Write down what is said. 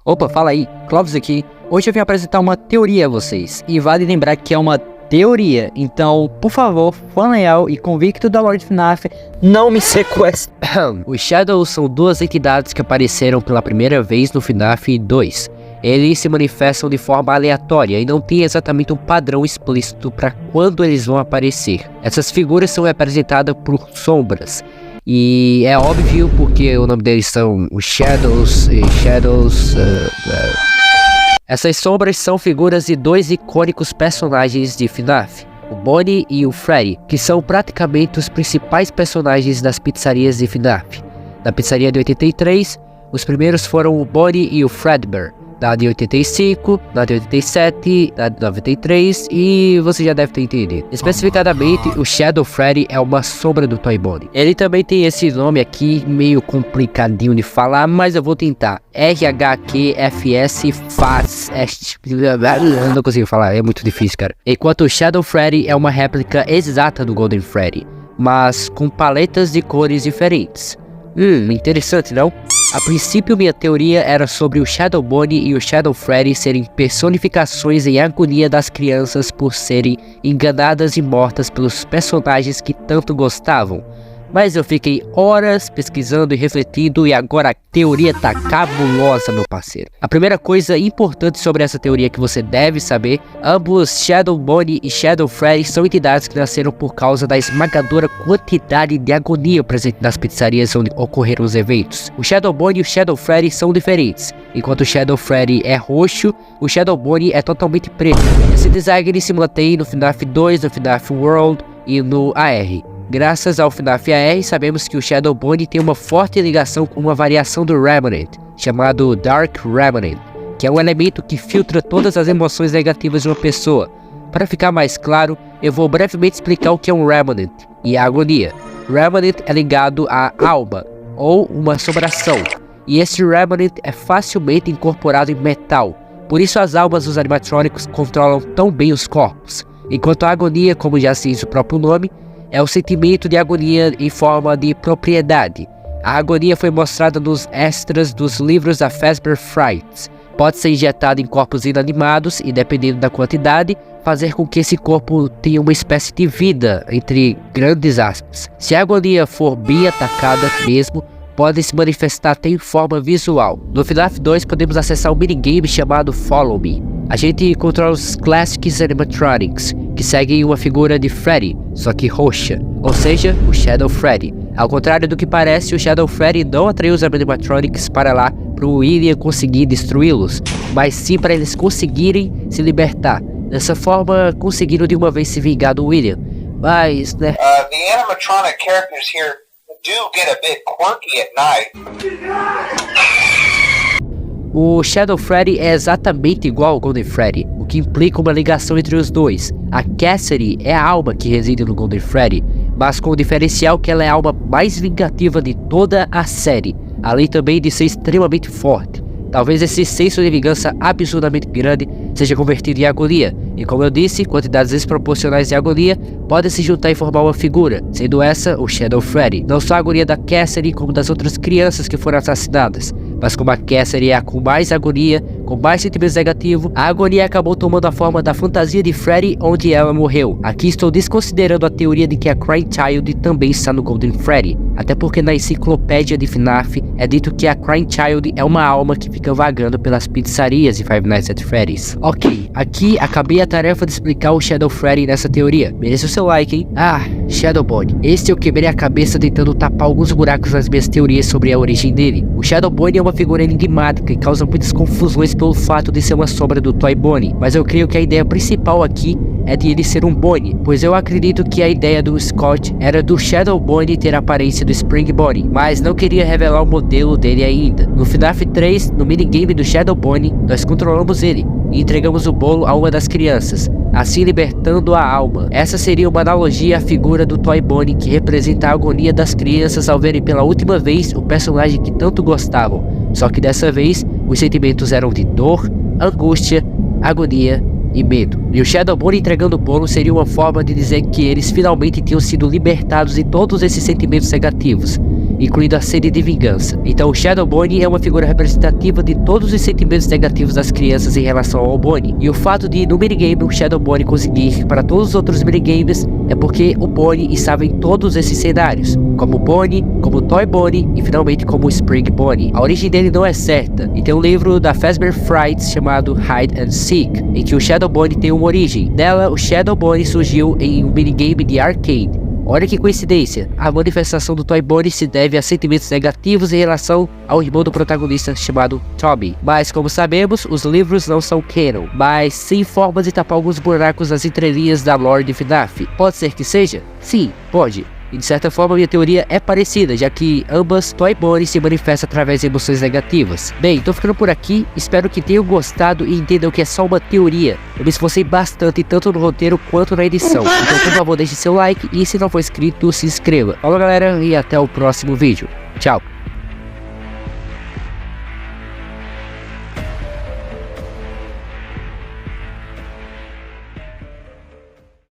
Opa, fala aí, Clóvis aqui. Hoje eu vim apresentar uma teoria a vocês, e vale lembrar que é uma teoria, então, por favor, fã leal e convicto da Lord FNAF, não me sequestre. Os Shadows são duas entidades que apareceram pela primeira vez no FNAF 2. Eles se manifestam de forma aleatória e não tem exatamente um padrão explícito para quando eles vão aparecer. Essas figuras são representadas por sombras. E é óbvio porque o nome deles são os Shadows e Essas sombras são figuras de dois icônicos personagens de FNAF, o Bonnie e o Freddy, que são praticamente os principais personagens das pizzarias de FNAF. Na pizzaria de 83, os primeiros foram o Bonnie e o Fredbear. Na de 85, na de 87, na de 93 e você já deve ter entendido. Especificadamente, o Shadow Freddy é uma sombra do Toy Bonnie. Ele também tem esse nome aqui meio complicadinho de falar, mas eu vou tentar. RHQFS FAS. Não consigo falar, é muito difícil, cara. Enquanto o Shadow Freddy é uma réplica exata do Golden Freddy, mas com paletas de cores diferentes. Interessante, não? A princípio minha teoria era sobre o Shadow Bonnie e o Shadow Freddy serem personificações em agonia das crianças por serem enganadas e mortas pelos personagens que tanto gostavam. Mas eu fiquei horas pesquisando e refletindo e agora a teoria tá cabulosa, meu parceiro. A primeira coisa importante sobre essa teoria que você deve saber, ambos Shadow Bonnie e Shadow Freddy são entidades que nasceram por causa da esmagadora quantidade de agonia presente nas pizzarias onde ocorreram os eventos. O Shadow Bonnie e o Shadow Freddy são diferentes. Enquanto o Shadow Freddy é roxo, o Shadow Bonnie é totalmente preto. Esse design ele se mantém no FNAF 2, no FNAF World e no AR. Graças ao FNAF AR, sabemos que o Shadow Bonnie tem uma forte ligação com uma variação do Remnant, chamado Dark Remnant, que é um elemento que filtra todas as emoções negativas de uma pessoa. Para ficar mais claro, eu vou brevemente explicar o que é um Remnant e a agonia. Remnant é ligado à alma, ou uma assombração, e esse Remnant é facilmente incorporado em metal, por isso as almas dos animatrônicos controlam tão bem os corpos, enquanto a agonia, como já se diz o próprio nome, é o sentimento de agonia em forma de propriedade. A agonia foi mostrada nos extras dos livros da Fazbear Frights. Pode ser injetado em corpos inanimados e, dependendo da quantidade, fazer com que esse corpo tenha uma espécie de vida, entre grandes aspas. Se a agonia for bem atacada mesmo, pode se manifestar até em forma visual. No FNAF 2 podemos acessar um minigame chamado Follow Me. A gente controla os Classics Animatronics, que seguem uma figura de Freddy, só que roxa, ou seja, o Shadow Freddy. Ao contrário do que parece, o Shadow Freddy não atraiu os animatronics para lá para o William conseguir destruí-los, mas sim para eles conseguirem se libertar. Dessa forma, conseguiram de uma vez se vingar do William. Mas, né? The animatronic characters here do get a bit quirky at night. O Shadow Freddy é exatamente igual ao Golden Freddy, o que implica uma ligação entre os dois. A Cassidy é a alma que reside no Golden Freddy, mas com o diferencial que ela é a alma mais vingativa de toda a série, além também de ser extremamente forte. Talvez esse senso de vingança absurdamente grande seja convertido em agonia, e como eu disse, quantidades desproporcionais de agonia podem se juntar e formar uma figura, sendo essa o Shadow Freddy. Não só a agonia da Cassidy como das outras crianças que foram assassinadas, mas como a Cassidy é a com mais agonia, com mais sentimentos negativos, a agonia acabou tomando a forma da fantasia de Freddy onde ela morreu. Aqui estou desconsiderando a teoria de que a Crying Child também está no Golden Freddy, até porque na enciclopédia de FNAF é dito que a Crying Child é uma alma que fica vagando pelas pizzarias de Five Nights at Freddy's. Ok, aqui acabei a tarefa de explicar o Shadow Freddy nessa teoria. Merece o seu like, hein? Shadow Bonnie. Este eu quebrei a cabeça tentando tapar alguns buracos nas minhas teorias sobre a origem dele. O Shadow Bonnie é uma figura enigmática e causa muitas confusões pelo fato de ser uma sombra do Toy Bonnie, mas eu creio que a ideia principal aqui é de ele ser um Bonnie, pois eu acredito que a ideia do Scott era do Shadow Bonnie ter a aparência do Spring Bonnie, mas não queria revelar o modelo dele ainda. No FNAF 3, no minigame do Shadow Bonnie, nós controlamos ele e entregamos o bolo a uma das crianças, assim libertando a alma. Essa seria uma analogia à figura do Toy Bonnie que representa a agonia das crianças ao verem pela última vez o personagem que tanto gostavam, só que dessa vez os sentimentos eram de dor, angústia, agonia e medo. E o Shadow Bonnie entregando o bolo seria uma forma de dizer que eles finalmente tinham sido libertados de todos esses sentimentos negativos. incluindo a sede de vingança. Então o Shadow Bonnie é uma figura representativa de todos os sentimentos negativos das crianças em relação ao Bonnie. E o fato de no minigame o Shadow Bonnie conseguir para todos os outros minigames é porque o Bonnie estava em todos esses cenários, como Bonnie, como Toy Bonnie e finalmente como Spring Bonnie. A origem dele não é certa, e tem um livro da Fazbear Fright chamado Hide and Seek, em que o Shadow Bonnie tem uma origem. Nela, o Shadow Bonnie surgiu em um minigame de arcade. Olha que coincidência, a manifestação do Toy Bonnie se deve a sentimentos negativos em relação ao irmão do protagonista chamado Toby. Mas como sabemos, os livros não são canon, mas sim formas de tapar alguns buracos nas entrelinhas da lore de FNAF. Pode ser que seja? Sim, pode. E de certa forma minha teoria é parecida, já que ambas Toy Bonnie se manifestam através de emoções negativas. Bem, tô ficando por aqui, espero que tenham gostado e entendam que é só uma teoria. Eu me esforcei bastante tanto no roteiro quanto na edição, então por favor deixe seu like e se não for inscrito, se inscreva. Falou galera e até o próximo vídeo. Tchau!